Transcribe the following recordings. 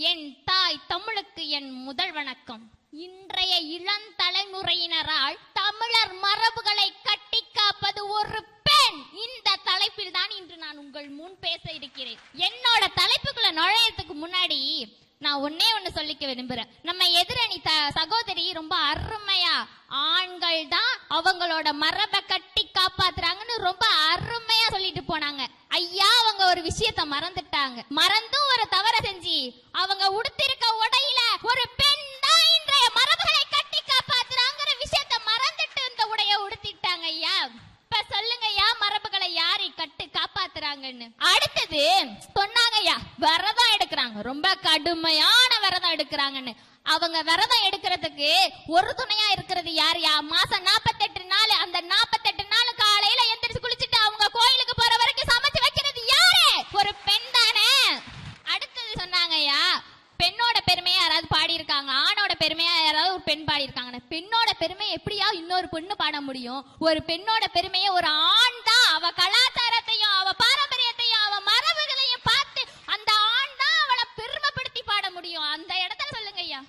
என் தாய் தமிழுக்கு என் முதல் வணக்கம். இன்றைய இளந்தலைமுறையினரால் தமிழர் மரபுகளை கட்டி காப்பது ஒரு பெண். இந்த தலைப்பில் தான் இன்று நான் உங்கள் முன் பேச இருக்கிறேன். என்னோட தலைப்புக்குள்ள நுழையறதுக்கு முன்னாடி நான் ஒண்ணு சொல்லிக்க விரும்புறேன். நம்ம எதிரணி சகோதரி ரொம்ப அருமையா ஆண்கள் தான் அவங்களோட மரபை கட்டி காப்பாத்துறாங்கன்னு ரொம்ப அருமையா சொல்லிட்டு போனாங்க. ஐயா, அவங்க ஒரு விஷயத்த மறந்துட்டாங்க. மறந்தும் ஒரு தவற செஞ்சு அவங்க உடுத்திருக்க உடையில ஒரு பெண் தான் இன்றைய மரபுகளை கட்டி காப்பாத்துறாங்கிற விஷயத்த மறந்துட்டு இந்த உடைய உடுத்திட்டாங்க. ஐயா, இப்ப சொல்லுங்க ஐயா, மரபுகளை யாரை கட்டு காப்பாத்துறாங்கன்னு. அடுத்தது சொன்னாங்க ஐயா, விரதம் எடுக்கிறாங்க, ரொம்ப கடுமையான விரதம் எடுக்கிறாங்கன்னு. அவங்க விரதம் எடுக்கிறதுக்கு ஒரு துணையா இருக்கிறது யாரையா? மாசம் 48 நாள். அந்த 48 நாள் காலையில எந்திரிச்சு குளிச்சுட்டு அவங்க கோயிலுக்கு போற வரைக்கும் சமைச்சு வைக்கிறது யாரு? ஒரு பெண் தானே. அடுத்தது சொன்னாங்க ஐயா, பெண்ணோட பெருமையை யாராவது பாடி இருக்காங்க, ஆணோட பெருமையா யாராவது ஒரு பெண் பாடி இருக்காங்க. பெண்ணோட பெருமை எப்படியா இன்னொரு பெண்ணு பாட முடியும்? ஒரு பெண்ணோட பெருமையை ஒரு ஆண் தான் அவ கலாச்சாரத்தையும் அவ பாரம்பரியத்தையும் அவ மரபுகளையும் பார்த்து அந்த ஆண் தான் அவளை பெருமைப்படுத்தி பாட முடியும். அந்த இடத்துல சொல்லுங்க ஐயா,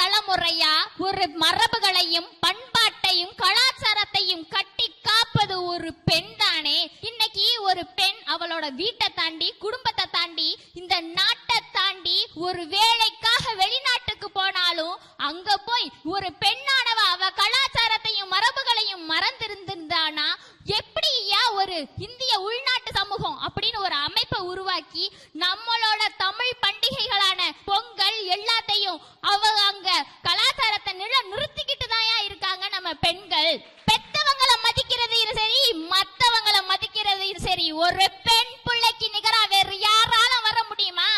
தலைமுறையா ஒரு மரபுகளையும் பண்பாட்டையும் கலாச்சாரத்தையும் கட்டி காப்பது ஒரு பெண் தானே. இன்னைக்கு ஒரு பெண் அவளோட வீட்டை தாண்டி குடும்பத்தை தாண்டி இந்த நாட்டை தாண்டி ஒரு வேலைக்காக வெளிநாட்டுக்கு போனாலும் அங்க போய் ஒரு பெண்ணானவ அவ கலாச்சாரத்தையும் மரபுகளையும் மறந்திருந்தானா எப்படியா ஒரு இந்திய உள்நாட்டு சமூகம் அப்படின்னு ஒரு அமைப்பை உருவாக்கி நம்மளோட தமிழ் பண்டிகைகளான பொங்கல் எல்லாத்தையும் அவங்க அங்க கலாச்சாரத்தை நிறுத்திக்கிட்டு தான் இருக்காங்க. நம்ம பெண்கள் பெத்தவங்களை மதிக்கிறது சரி, மத்தவங்களை மதிக்கிறது சரி. ஒரு பெண் பிள்ளைக்கு நிகரா வேறு யாராலும் வர முடியுமா?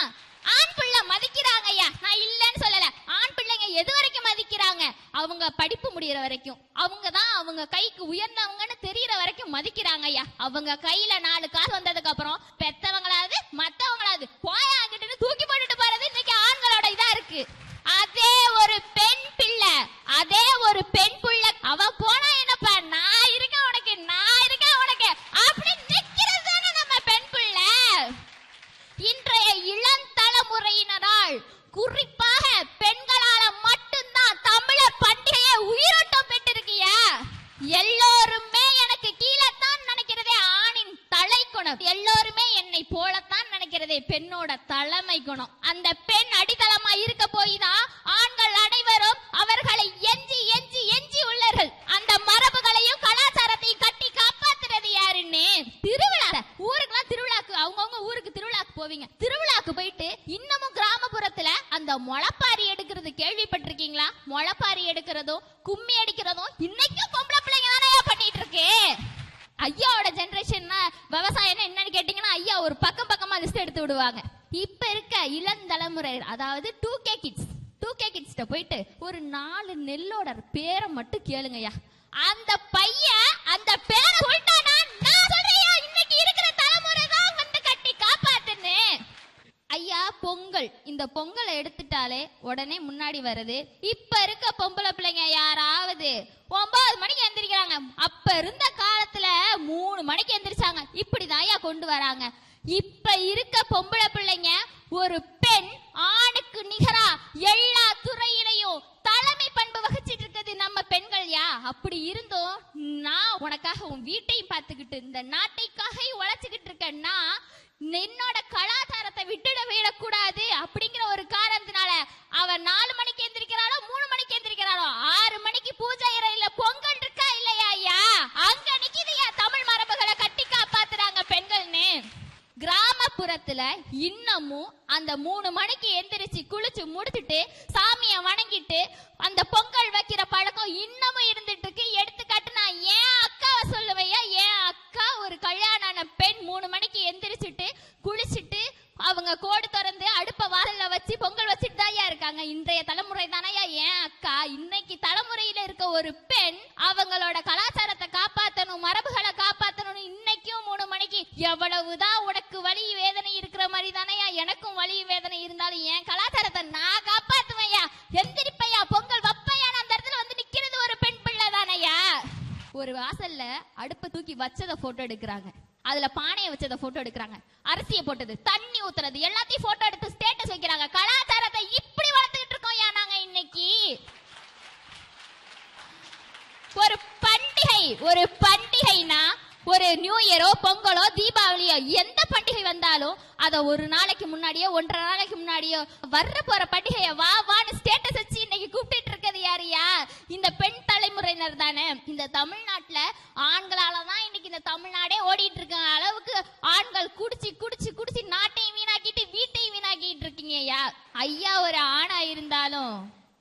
ஆண் பிள்ளை மதிக்கிறாங்க ஐயா, நான் இல்லன்னு சொல்லல. ஆண் பிள்ளைங்க எது வரைக்கும் மதிக்கிறாங்க? அவங்க படிப்பு முடியற வரைக்கும், அவங்க தான் அவங்க கைக்கு உயர்ந்தவங்கன்னு தெரியற வரைக்கும் மதிக்கிறாங்க ஐயா. அவங்க கையில 4 காசு வந்ததுக்கு அப்புறம் பெத்தவங்களாவது மத்தவங்களாவது போயாங்கிட்டு தூக்கி போட்டுட்டு போறது இன்னைக்கு ஆண்களோட இதா இருக்கு. அதே ஒரு பெண் பிள்ளை, அதே ஒரு பெண் பிள்ளை அவ போனா என்னப்பா, நான் இருக்கேன் உனக்கு, நான் இருக்கேன் உனக்கு அப்படி நிக்கிறது தானே நம்ம பெண் பிள்ளை. இன்றைய இளந்தலைமுறையினரால் குறிப்பாக பெண்களால மட்டும்தான் தமிழர் பண்டிகையை உயிரோட்டம் பெற்றிருக்கியா. எல்லோருமே எனக்கு கீழே தான் நினைக்கிறதே ஆணின் தலை குணம், எல்லோருமே என்னை போலத்தான் நினைக்கிறதே பெண்ணோட தலைமை குணம். அந்த பெண் அடித்தளமா இருக்க போய்தான் ஆண்கள் அனைவரும் அவர்களை எஞ்சி எஞ்சி எஞ்சி உள்ளார்கள். அந்த மரபுகளையும் கலாச்சாரத்தையும் கட்டி காப்பாத்துறது யாருன்னு திருவிழா, ஊருக்குலாம் திருவிழாக்கு அவங்கவுங்க ஊருக்கு திருவிழாக்கு போவீங்க. திருவிழாக்கு போயிட்டு இன்னமும் கிராமப்புறத்துல அந்த முளைப்பாரி எடுக்கிறது கேள்விப்பட்டிருக்கீங்களா? முளைப்பாரி எடுக்கிறதும் கும்மி அடிக்கிறதும் இன்னைக்கும் பொம்பளை பிள்ளைங்க தானே பண்ணிட்டு இருக்கு. ஐயாவோட ஜெனரேஷன் விவசாயம் என்னன்னு கேட்டீங்கன்னா ஐயா ஒரு பக்கமா லிஸ்ட் எடுத்து விடுவாங்க. இப்ப இருக்க இளந்தலைமுறை, அதாவது 2K கிட்ஸ் போயிட்டு ஒரு 4 நெல்லோட பேரை மட்டும் கேளுங்கய்யா. அந்த பையன் அந்த பேரை சொல்லிட்டானா நான் சொல்றேன், இன்னைக்கு இருக்கிற தலைமுறை தான் வந்து கட்டி காப்பாத்துன்னு. ஐயா, பொங்கல், இந்த பொங்கலை எடுத்துட்டாலே உடனே முன்னாடி வருது இப்ப இருக்க பொம்பளை பிள்ளைங்க யாராவது 9 மணிக்கு எந்திரிக்கிறாங்க. அப்ப இருந்த காலத்துல 3 மணிக்கு எந்திரிச்சாங்க. இப்படிதான் ஐயா கொண்டு வராங்க. இப்ப இருக்க பொம்பளை பிள்ளைங்க ஒரு பெண் ஆணுக்கு நிகரா எல்லா துறையிலையும் தலைமை பண்பு வகிச்சிட்டு இருக்குது நம்ம பெண்கள். யா அப்படி இருந்தோம் நான் உனக்காக உன் வீட்டையும் பார்த்துக்கிட்டு இந்த நாட்டைக்காக உழைச்சுக்கிட்டு இருக்கேன்னா என்னோட கலாச்சாரத்தை விடக்கூடாது அப்படிங்கிற ஒரு காரணத்தினால அவ 4 மணிக்கு எந்திரிக்கிறாளோ 3 மணிக்கு எந்திரிக்கிறாளோ 6 மணிக்கு பூஜை அறையில பொங்கல் இருக்கா இல்லையா ஐயா, அங்க நிக்குதுயா தமிழ் மரபுகளை கட்டி காப்பாத்துறாங்க பெண்கள்னு. கிராமப்புறத்துல இன்னமும் அந்த 3 மணிக்கு எந்திரிச்சு குளிச்சு முடிச்சுட்டு சாமிய வணங்கிட்டு அந்த பொங்கல் வைக்கிற பழக்கம் இன்னமும் இருந்துட்டு இருக்கு. எடுத்துக்காட்டு நான் ஏன் அக்காவை சொல்லுவையா, ஏன் அக்கா ஒரு கல்யாண பெண் 3 மணிக்கு எந்திரிச்சுட்டு குளிச்சுட்டு அவங்க கோடு திறந்து அடுப்ப வாசல்ல வச்சு பொங்கல் வச்சுட்டு தான் இருக்காங்க. இன்றைய தலைமுறை தானே ஏன் அக்கா. இன்னைக்கு தலைமுறையில இருக்க ஒரு பெண் அவங்களோட கலாச்சாரத்தை காப்பாத்தணும், மரபுகளை காப்பாத்தணும். இன்னைக்கும் 3 மணிக்கு எவ்வளவுதான் உனக்கு வலி வேதனை இருக்கிற மாதிரி தானே எனக்கும் வலி வேதனை இருந்தாலும் என் கலாச்சாரத்தை நான் காப்பாத்துவையா, எந்திரிப்பையா, பொங்கல் வப்பையா. அந்த இடத்துல வந்து நிக்கிறது ஒரு பெண் பிள்ளை தானையா. ஒரு வாசல்ல அடுப்ப தூக்கி வச்சத போட்டோ எடுக்கிறாங்க, அதுல பானையை வச்சத போட்டோ எடுக்கிறாங்க, அரிசியை போட்டது, தண்ணி ஊத்துறது எல்லாத்தையும் போட்டோ எடுத்து ஸ்டேட்டஸ் வைக்கிறாங்க. நியூ இயரோ பொங்கலோ தீபாவளியோ எந்த பண்டிகை வந்தாலும் அத ஒரு நாளைக்கு முன்னாடியோ 1.5 நாளைக்கு முன்னாடியோ வர்ற போற பண்டிகைய வா வான்னு ஸ்டேட்டஸ் வச்சு இன்னைக்கு கூப்பிட்டு இருக்கிறது யாரியா? இந்த பெண் தலைமுறையினர் தானே. இந்த தமிழ்நாட்டுல ஆண்களாலதான் இன்னைக்கு இந்த தமிழ்நாடே ஓடிட்டு இருக்க அளவுக்கு ஆண்கள் குடிச்சு குடிச்சு குடிச்சு நாட்டையும் வீணாக்கிட்டு வீட்டையும் வீணாக்கிட்டு இருக்கீங்கய்யா. ஐயா ஒரு ஆணா இருந்தாலும்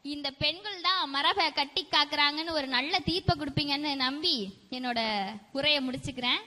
இந்த பெண்கள் தான் மரபை கட்டி காக்குறாங்கன்னு ஒரு நல்ல தீர்ப்பை கொடுப்பீங்கன்னு நம்பி என்னோட உரையை முடிச்சுக்கிறேன்.